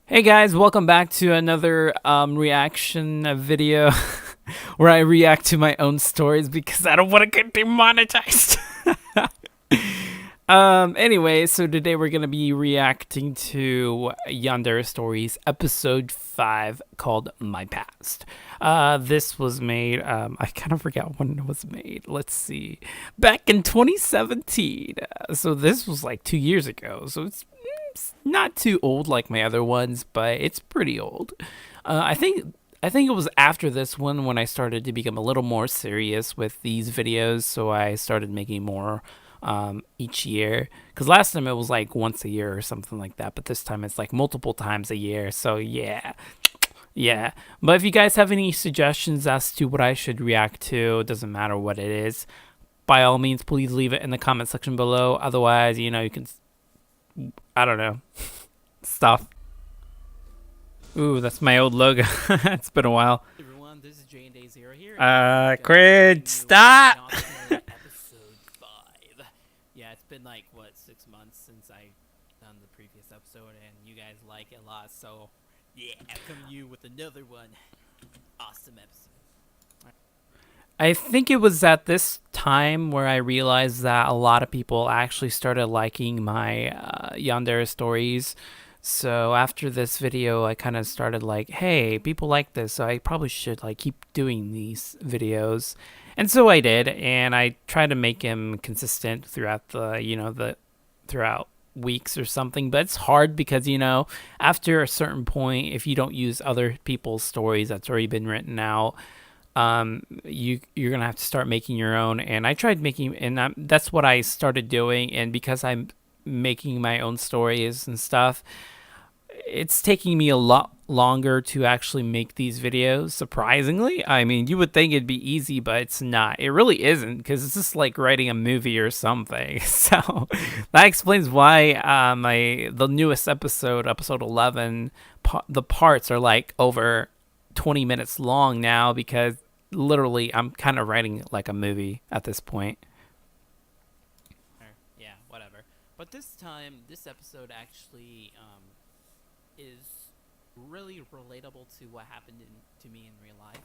Hey guys, welcome back to another reaction video where I react to my own stories because I don't want to get demonetized. Anyway, so today we're going to be reacting to Yandere Story's episode 5 called My Past. This was made, I kind of forgot when it was made. Let's see. Back in 2017. So this was like 2 years ago. So it's not too old like my other ones, but it's pretty old. I think it was after this one when I started to become a little more serious with these videos, so I started making more each year. Because last time it was like once a year or something like that, but this time it's like multiple times a year. So yeah. But if you guys have any suggestions as to what I should react to, it doesn't matter what it is, by all means, please leave it in the comment section below. Otherwise, you can, I don't know, stuff. Ooh, that's my old logo. It's been a while. Hey everyone, this is J&A0 here. Cringe, stop! Episode 5. Yeah, it's been like, what, 6 months since I done the previous episode, and you guys like it a lot, so yeah, I come to you with another one. Awesome episode. I think it was at this time where I realized that a lot of people actually started liking my Yandere stories. So after this video, I kind of started like, hey, people like this, so I probably should like keep doing these videos. And so I did, and I tried to make him consistent throughout throughout weeks or something. But it's hard because, after a certain point, if you don't use other people's stories that's already been written out, you're gonna have to start making your own. And I tried making, and that's what I started doing. And because I'm making my own stories and stuff, it's taking me a lot longer to actually make these videos, surprisingly. I mean, you would think it'd be easy, but it's not. It really isn't, because it's just like writing a movie or something. So that explains why the newest episode 11, the parts are like over 20 minutes long now, because literally I'm kind of writing like a movie at this point. Yeah, whatever. But this time, this episode actually is really relatable to what happened to me in real life,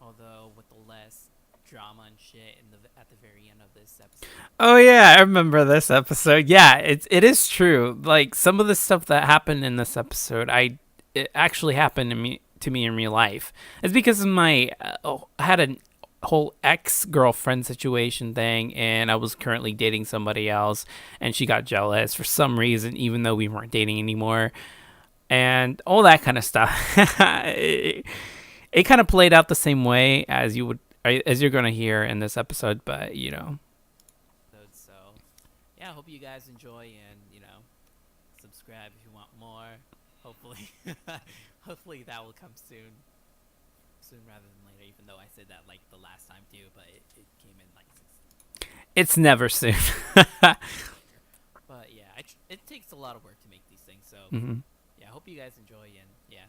although with the less drama and shit at the very end of this episode. Oh yeah, I remember this episode. Yeah, it is true. Like some of the stuff that happened in this episode, it actually happened to me in real life. It's because of I had a whole ex-girlfriend situation thing, and I was currently dating somebody else, and she got jealous for some reason, even though we weren't dating anymore, and all that kind of stuff. it kind of played out the same way as you're gonna hear in this episode, but So yeah, I hope you guys enjoy, and subscribe if you want more. Hopefully hopefully that will come soon rather than later, even though I said that like the last time too, but it came in like 6. It's never soon. But yeah, it takes a lot of work to make these things, so yeah, I hope you guys enjoy, and yeah.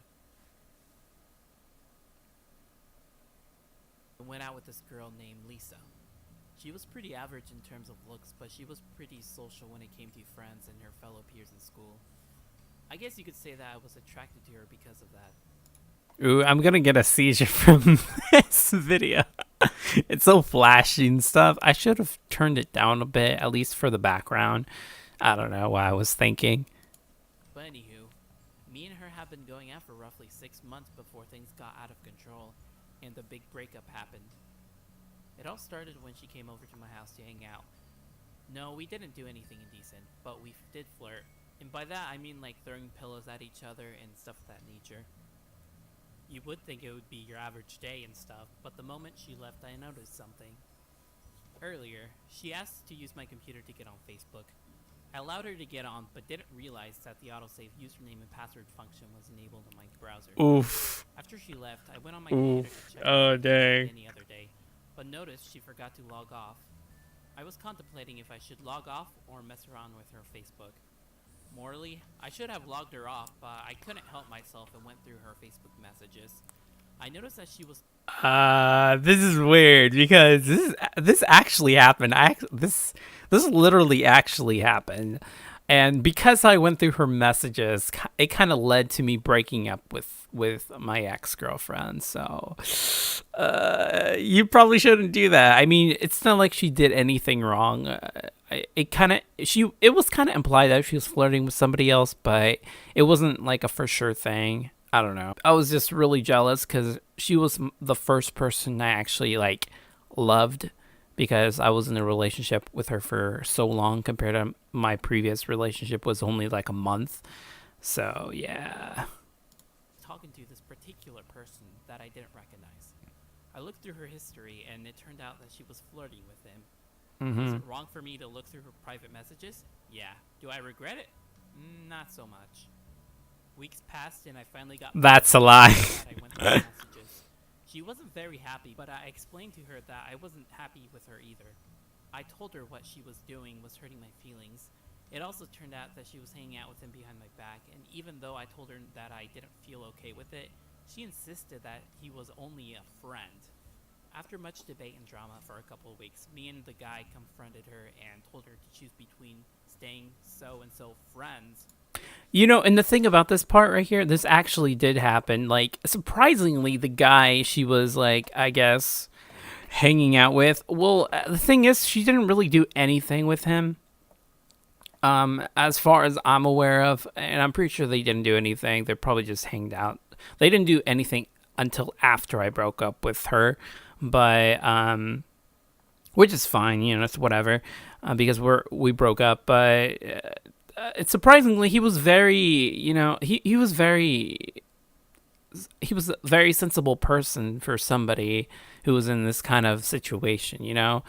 I went out with this girl named Lisa. She was pretty average in terms of looks, but she was pretty social when it came to friends and her fellow peers in school. I guess you could say that I was attracted to her because of that. Ooh, I'm gonna get a seizure from this video. It's so flashy and stuff. I should have turned it down a bit, at least for the background. I don't know what I was thinking. But anywho, me and her have been going out for roughly 6 months before things got out of control and the big breakup happened. It all started when she came over to my house to hang out. No, we didn't do anything indecent, but we did flirt. And by that I mean like throwing pillows at each other and stuff of that nature. You would think it would be your average day and stuff, but the moment she left I noticed something. Earlier, she asked to use my computer to get on Facebook. I allowed her to get on, but didn't realize that the autosave username and password function was enabled on my browser. Oof. After she left, I went on my computer to check any other day, but noticed she forgot to log off. I was contemplating if I should log off or mess around with her Facebook. Morally, I should have logged her off, but I couldn't help myself and went through her Facebook messages. I noticed that she was... This is weird because this actually happened. This literally actually happened. And because I went through her messages, it kind of led to me breaking up with my ex-girlfriend. So you probably shouldn't do that. I mean, it's not like she did anything wrong. It was kind of implied that she was flirting with somebody else, but it wasn't like a for sure thing. I don't know. I was just really jealous because she was the first person I actually like loved, because I was in a relationship with her for so long compared to my previous relationship was only like a month. So yeah. Talking to this particular person that I didn't recognize. I looked through her history and it turned out that she was flirting with him. Is it wrong for me to look through her private messages? Yeah. Do I regret it? Not so much. Weeks passed and I finally got... That's a lie. I went through her messages. She wasn't very happy, but I explained to her that I wasn't happy with her either. I told her what she was doing was hurting my feelings. It also turned out that she was hanging out with him behind my back, and even though I told her that I didn't feel okay with it, she insisted that he was only a friend. After much debate and drama for a couple of weeks, me and the guy confronted her and told her to choose between staying so-and-so friends. You know, and the thing about this part right here, this actually did happen. Like, surprisingly, the guy she was, like, I guess, hanging out with, well, the thing is, she didn't really do anything with him. As far as I'm aware of, and I'm pretty sure they didn't do anything. They probably just hanged out. They didn't do anything until after I broke up with her, but, which is fine, you know, it's whatever, because we broke up, but... it's surprisingly, he was very, you know, he was a very sensible person for somebody who was in this kind of situation, you know.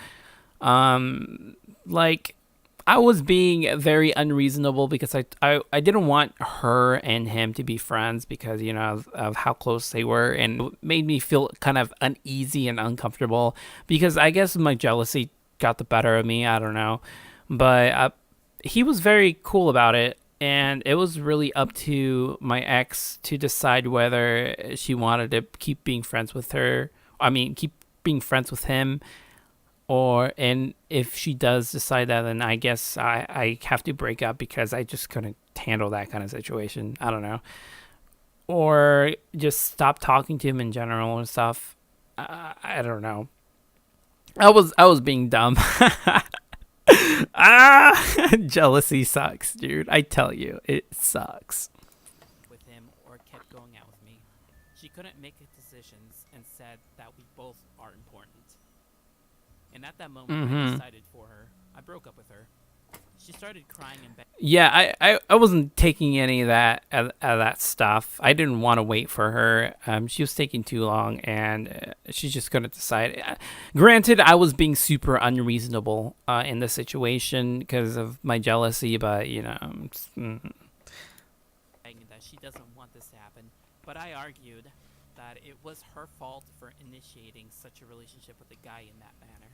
Like, I was being very unreasonable because I didn't want her and him to be friends because, you know, of how close they were, and it made me feel kind of uneasy and uncomfortable because I guess my jealousy got the better of me. I don't know, but he was very cool about it, and it was really up to my ex to decide whether she wanted to keep being friends with her. I mean, keep being friends with him, and if she does decide that, then I guess I have to break up because I just couldn't handle that kind of situation. I don't know. Or just stop talking to him in general and stuff. I don't know. I was being dumb. Jealousy sucks, dude. I tell you, it sucks. With him or kept going out with me. She couldn't make decisions and said that we both are important. And at that moment, I decided for her. I broke up with her. She started crying and begging. Yeah, I wasn't taking any of that stuff. I didn't want to wait for her. She was taking too long, and she's just gonna decide. Granted, I was being super unreasonable in the situation because of my jealousy, but you know, that she doesn't want this to happen. But I argued that it was her fault for initiating such a relationship with a guy in that manner.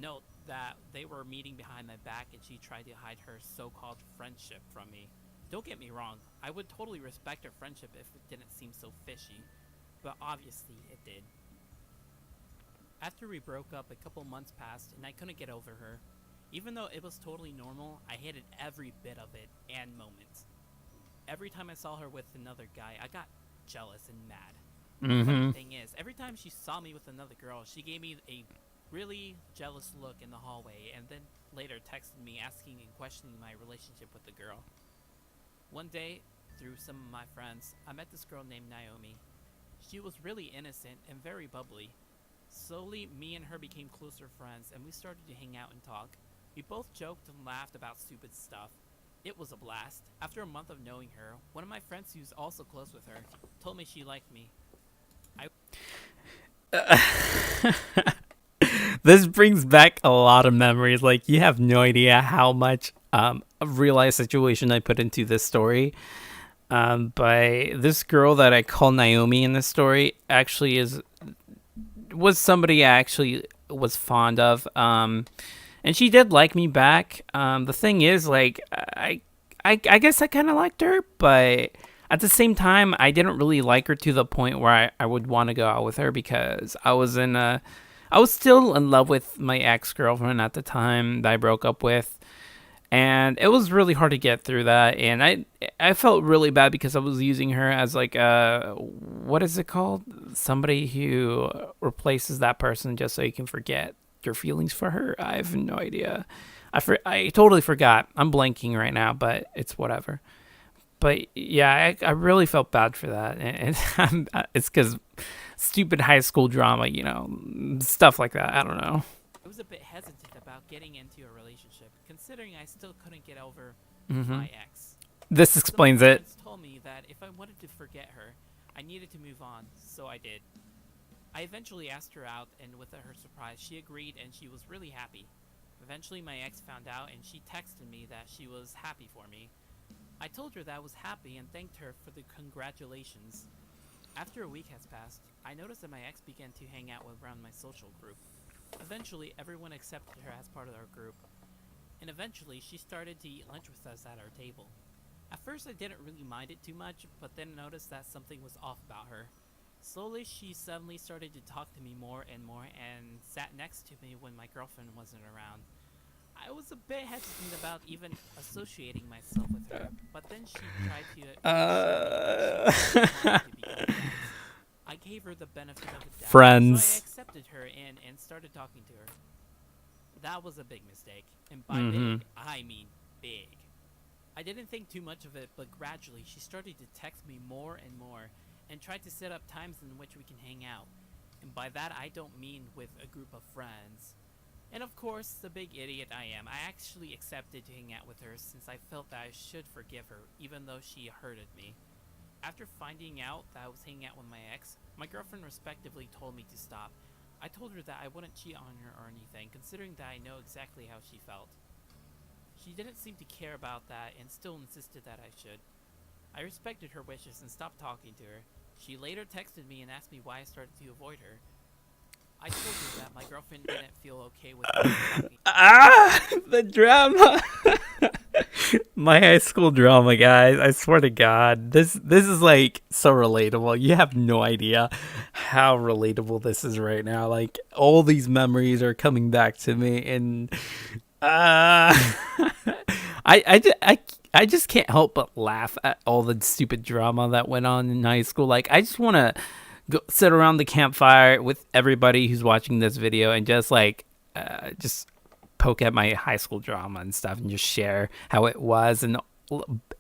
Note that they were meeting behind my back and she tried to hide her so-called friendship from me. Don't get me wrong, I would totally respect her friendship if it didn't seem so fishy, but obviously it did. After we broke up, a couple months passed and I couldn't get over her. Even though it was totally normal, I hated every bit of it and moment. Every time I saw her with another guy, I got jealous and mad. The funny thing is, every time she saw me with another girl, she gave me a really jealous look in the hallway and then later texted me asking and questioning my relationship with the girl. One day, through some of my friends, I met this girl named Naomi. She was really innocent and very bubbly. Slowly, me and her became closer friends and we started to hang out and talk. We both joked and laughed about stupid stuff. It was a blast. After a month of knowing her, one of my friends who's also close with her told me she liked me. This brings back a lot of memories. Like, you have no idea how much a real-life situation I put into this story. But this girl that I call Naomi in this story actually was somebody I actually was fond of. And she did like me back. The thing is, like, I guess I kind of liked her, but at the same time, I didn't really like her to the point where I would want to go out with her because I was still in love with my ex-girlfriend at the time that I broke up with. And it was really hard to get through that, and I felt really bad because I was using her as like a, what is it called, somebody who replaces that person just so you can forget your feelings for her. I have no idea. I totally forgot. I'm blanking right now, but it's whatever. But yeah, I really felt bad for that, and it's because stupid high school drama, stuff like that. I don't know. I was a bit hesitant about getting into a relationship, considering I still couldn't get over Hmm. my ex. This Some of my explains it. friends told me that if I wanted to forget her, I needed to move on, so I did. I eventually asked her out, and with her surprise, she agreed and she was really happy. Eventually, my ex found out and she texted me that she was happy for me. I told her that I was happy and thanked her for the congratulations. After a week has passed, I noticed that my ex began to hang out around my social group. Eventually, everyone accepted her as part of our group, and eventually she started to eat lunch with us at our table. At first I didn't really mind it too much, but then noticed that something was off about her. Slowly she suddenly started to talk to me more and more and sat next to me when my girlfriend wasn't around. I was a bit hesitant about even associating myself with her, but then she tried to Uh, she wanted to become friends. I gave her the benefit of the doubt, so I Friends. accepted her in and started talking to her. That was a big mistake, and by Hmm. big, I mean big. I didn't think too much of it, but gradually she started to text me more and more and tried to set up times in which we can hang out. And by that I don't mean with a group of friends. And of course, the big idiot I am, I actually accepted to hang out with her since I felt that I should forgive her, even though she hurted me. After finding out that I was hanging out with my ex, my girlfriend respectively told me to stop. I told her that I wouldn't cheat on her or anything, considering that I know exactly how she felt. She didn't seem to care about that and still insisted that I should. I respected her wishes and stopped talking to her. She later texted me and asked me why I started to avoid her. I told her that my girlfriend didn't feel okay with me talking. The drama. My high school drama, guys. I swear to God, this is like so relatable. You have no idea how relatable this is right now. Like all these memories are coming back to me, and uh, I just can't help but laugh at all the stupid drama that went on in high school. Like I just want to go sit around the campfire with everybody who's watching this video and just like just poke at my high school drama and stuff and just share how it was and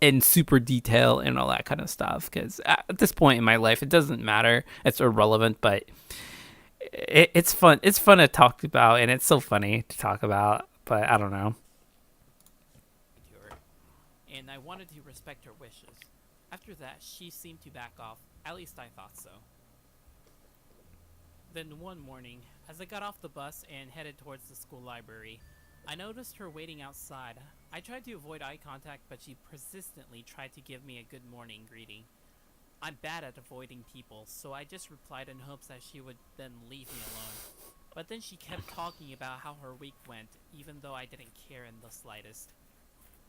in super detail and all that kind of stuff, because at this point in my life it doesn't matter, it's irrelevant, but it's fun to talk about, and it's so funny to talk about, but I don't know. To her, and I wanted to respect her wishes. After that, she seemed to back off, at least I thought so. Then one morning, as I got off the bus and headed towards the school library, I noticed her waiting outside. I tried to avoid eye contact, but she persistently tried to give me a good morning greeting. I'm bad at avoiding people, so I just replied in hopes that she would then leave me alone. But then she kept talking about how her week went, even though I didn't care in the slightest.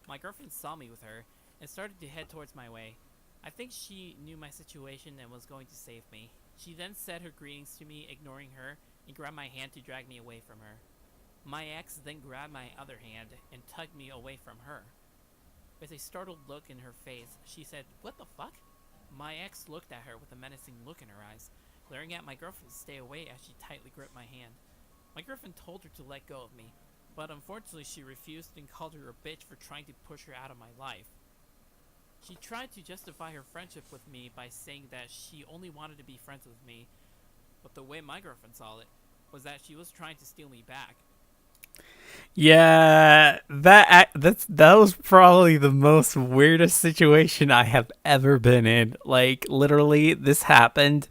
My girlfriend saw me with her and started to head towards my way. I think she knew my situation and was going to save me. She then said her greetings to me, ignoring her, and grabbed my hand to drag me away from her. My ex then grabbed my other hand and tugged me away from her. With a startled look in her face, she said, "What the fuck?" My ex looked at her with a menacing look in her eyes, glaring at my girlfriend to stay away as she tightly gripped my hand. My girlfriend told her to let go of me, but unfortunately she refused and called her a bitch for trying to push her out of my life. She tried to justify her friendship with me by saying that she only wanted to be friends with me, but the way my girlfriend saw it was that she was trying to steal me back. Yeah, that was probably the most weirdest situation I have ever been in. Like literally, this happened.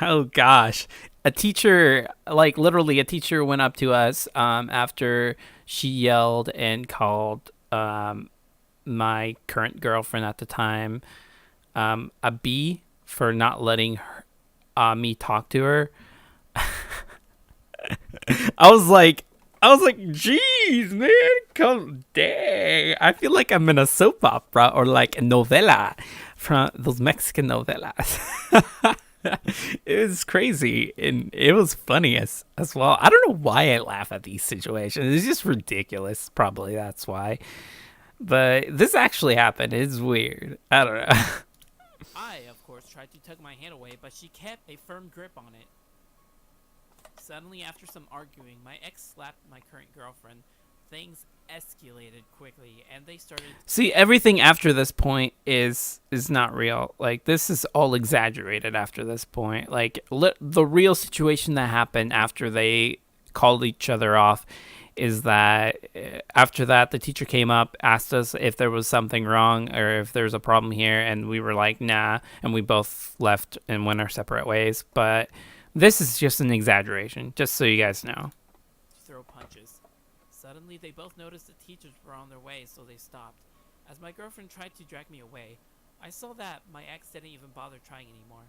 Oh gosh, a teacher, like literally, a teacher went up to us after she yelled and called my current girlfriend at the time a B for not letting her, me talk to her. I was like, jeez, man, come, dang. I feel like I'm in a soap opera or like a novela from those Mexican novelas. It was crazy and it was funny as well. I don't know why I laugh at these situations. It's just ridiculous. Probably that's why. But this actually happened. It's weird. I don't know. I, of course, tried to tug my hand away, but she kept a firm grip on it. Suddenly, after some arguing, my ex slapped my current girlfriend. Things escalated quickly, and they started... See, everything after this point is not real. Like, this is all exaggerated after this point. Like, the real situation that happened after they called each other off is that after that, the teacher came up, asked us if there was something wrong or if there's a problem here, and we were like, nah, and we both left and went our separate ways. But this is just an exaggeration, just so you guys know. Throw punches. Suddenly, they both noticed the teachers were on their way, so they stopped. As my girlfriend tried to drag me away, I saw that my ex didn't even bother trying anymore.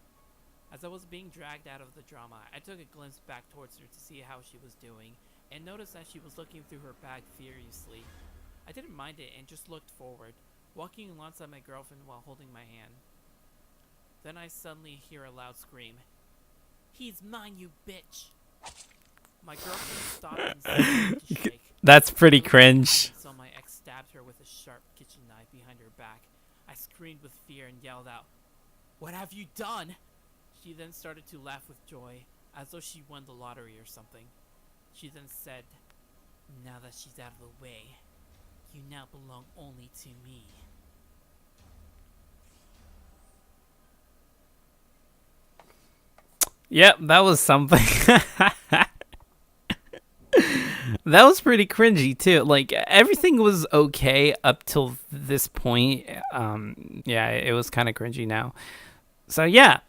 As I was being dragged out of the drama, I took a glimpse back towards her to see how she was doing, and noticed that she was looking through her bag furiously. I didn't mind it and just looked forward, walking alongside my girlfriend while holding my hand. Then I suddenly hear a loud scream. "He's mine, you bitch!" My girlfriend stopped and started to shake. That's pretty cringe. So my ex stabbed her with a sharp kitchen knife behind her back. I screamed with fear and yelled out, "What have you done?" She then started to laugh with joy, as though she won the lottery or something. She then said, "Now that she's out of the way, you now belong only to me." Yep, that was something. That was pretty cringy too. Like, everything was okay up till this point. Yeah, it was kind of cringy now. So yeah,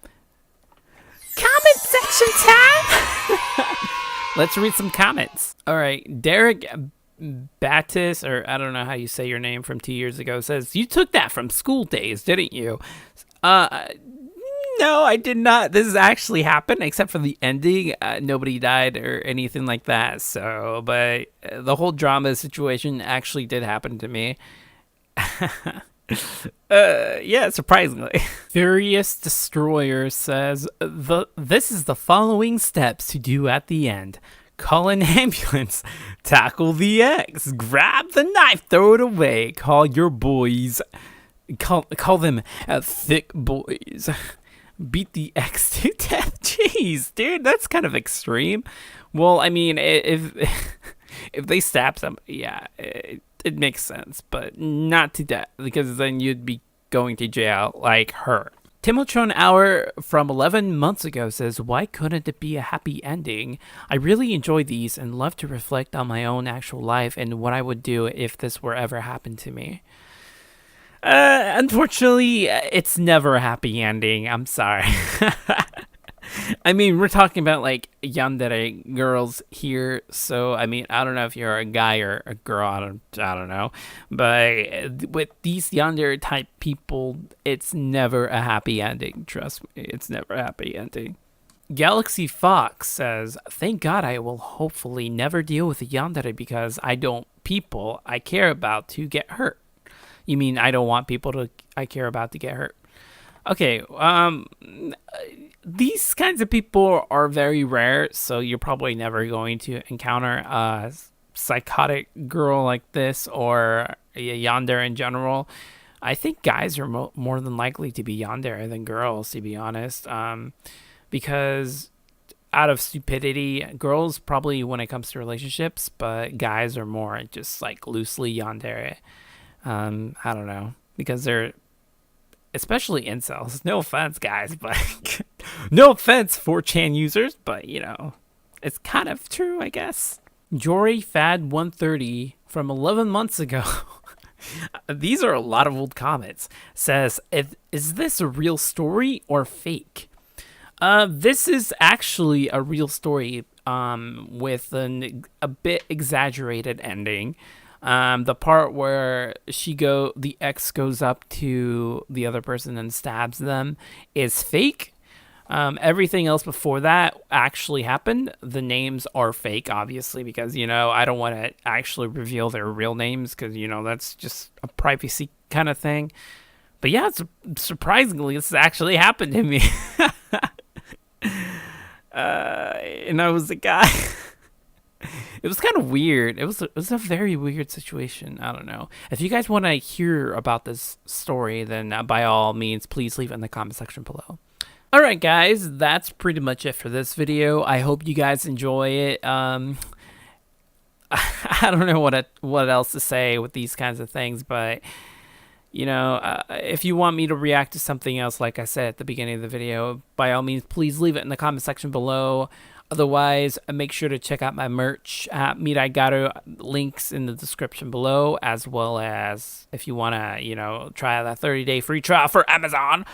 comment section time. Let's read some comments. All right, Derek Battis, or I don't know how you say your name, from 2 years ago, says, "You took that from school days, didn't you?" No, I did not. This has actually happened, except for the ending. Nobody died or anything like that. So, but the whole drama situation actually did happen to me. Yeah, surprisingly. Furious Destroyer says, this is the following steps to do at the end. Call an ambulance, tackle the ex, grab the knife, throw it away, call your boys, call them thick boys. Beat the ex to death. Jeez, dude, that's kind of extreme. Well, I mean, if they stab somebody, yeah, it makes sense, but not to death, because then you'd be going to jail like her. Timotron Hour from 11 months ago says, "Why couldn't it be a happy ending? I really enjoy these and love to reflect on my own actual life and what I would do if this were ever happened to me." Unfortunately, it's never a happy ending. I'm sorry. I mean, we're talking about like yandere girls here, so I mean, I don't know if you're a guy or a girl. I don't know, but with these yandere type people, it's never a happy ending. Trust me, it's never a happy ending. Galaxy Fox says, "Thank God I will hopefully never deal with a yandere because I don't people I care about to get hurt." You mean I don't want people I care about to get hurt? Okay, these kinds of people are very rare, so you're probably never going to encounter a psychotic girl like this or a yandere in general. I think guys are more than likely to be yandere than girls, to be honest, because out of stupidity, girls probably when it comes to relationships, but guys are more just like loosely yandere. I don't know, because they're, especially incels, no offense guys, but no offense 4chan users, but you know, it's kind of true, I guess. Jory Fad 130 from 11 months ago. These are a lot of old comments. Says, "Is this a real story or fake?" This is actually a real story, with a bit exaggerated ending. The part where the ex goes up to the other person and stabs them is fake. Everything else before that actually happened. The names are fake, obviously, because, you know, I don't want to actually reveal their real names because, you know, that's just a privacy kind of thing. But yeah, surprisingly, this actually happened to me. and I was a guy. It was kind of weird. It was a very weird situation. I don't know. If you guys want to hear about this story, then by all means, please leave it in the comment section below. All right, guys, that's pretty much it for this video. I hope you guys enjoy it. I don't know what else to say with these kinds of things, but if you want me to react to something else, like I said at the beginning of the video, by all means, please leave it in the comment section below. Otherwise, make sure to check out my merch at 𝐕𝐼𝐼𝐾𝐲𝐝, links in the description below, as well as if you want to, try out that 30-day free trial for Amazon,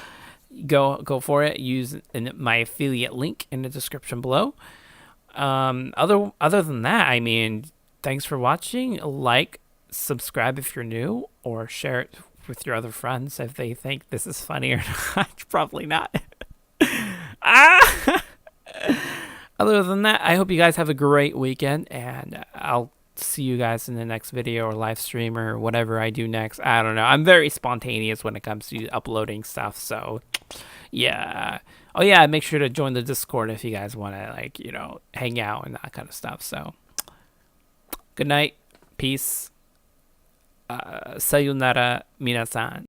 go for it. Use my affiliate link in the description below. Other than that, I mean, thanks for watching. Like, subscribe if you're new, or share it with your other friends if they think this is funny or not. Probably not. Other than that, I hope you guys have a great weekend, and I'll see you guys in the next video or live stream or whatever I do next. I don't know. I'm very spontaneous when it comes to uploading stuff, so yeah. Oh yeah, make sure to join the Discord if you guys want to hang out and that kind of stuff. So good night, peace, sayonara, minasan.